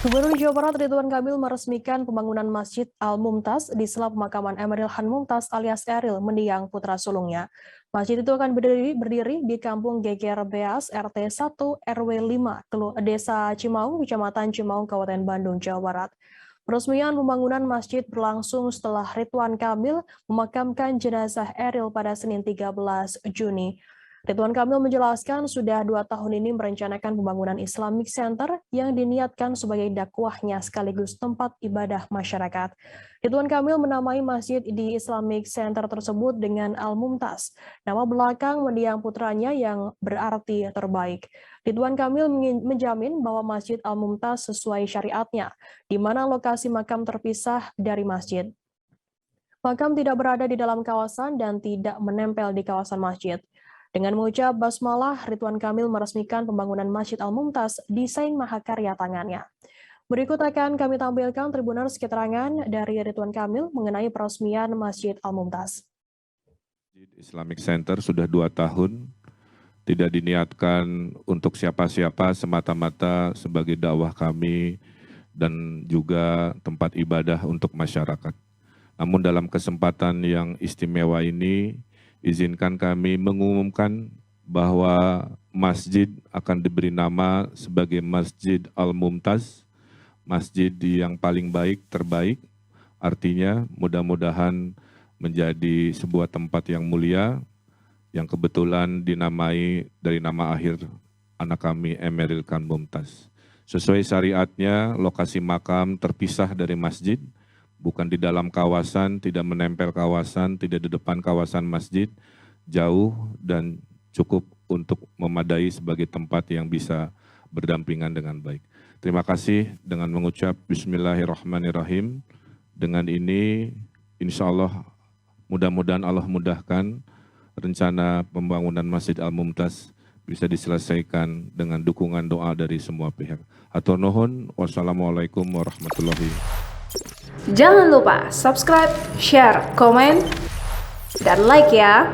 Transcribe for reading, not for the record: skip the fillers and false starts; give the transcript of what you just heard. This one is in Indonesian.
Gubernur Jawa Barat Ridwan Kamil meresmikan pembangunan Masjid Al-Mumtaz di sela pemakaman Emeril Han Mumtaz alias Eril mendiang putra sulungnya. Masjid itu akan berdiri di Kampung Geger Beas RT 1 RW 5, Desa Cimaung, Kecamatan Cimaung, Kabupaten Bandung, Jawa Barat. Peresmian pembangunan masjid berlangsung setelah Ridwan Kamil memakamkan jenazah Eril pada Senin 13 Juni. Ridwan Kamil menjelaskan sudah 2 tahun ini merencanakan pembangunan Islamic Center yang diniatkan sebagai dakwahnya sekaligus tempat ibadah masyarakat. Ridwan Kamil menamai masjid di Islamic Center tersebut dengan Al-Mumtaz, nama belakang mendiang putranya yang berarti terbaik. Ridwan Kamil menjamin bahwa Masjid Al-Mumtaz sesuai syariatnya, di mana lokasi makam terpisah dari masjid. Makam tidak berada di dalam kawasan dan tidak menempel di kawasan masjid. Dengan mengucap basmalah, Ridwan Kamil meresmikan pembangunan Masjid Al-Mumtaz desain mahakarya tangannya. Berikut akan kami tampilkan Tribuners keterangan dari Ridwan Kamil mengenai peresmian Masjid Al-Mumtaz. Islamic Center sudah 2 tahun, tidak diniatkan untuk siapa-siapa, semata-mata sebagai dakwah kami dan juga tempat ibadah untuk masyarakat. Namun dalam kesempatan yang istimewa ini, izinkan kami mengumumkan bahwa masjid akan diberi nama sebagai Masjid Al-Mumtaz, masjid yang paling baik, terbaik. Artinya mudah-mudahan menjadi sebuah tempat yang mulia, yang kebetulan dinamai dari nama akhir anak kami Emeril Han Mumtaz. Sesuai syariatnya, lokasi makam terpisah dari masjid, bukan di dalam kawasan, tidak menempel kawasan, tidak di depan kawasan masjid, jauh dan cukup untuk memadai sebagai tempat yang bisa berdampingan dengan baik. Terima kasih dengan mengucap Bismillahirrahmanirrahim. Dengan ini, insya Allah, mudah-mudahan Allah mudahkan rencana pembangunan Masjid Al-Mumtaz bisa diselesaikan dengan dukungan doa dari semua pihak. Hatur nuhun, wassalamualaikum warahmatullahi wabarakatuh. Jangan lupa subscribe, share, komen, dan like ya.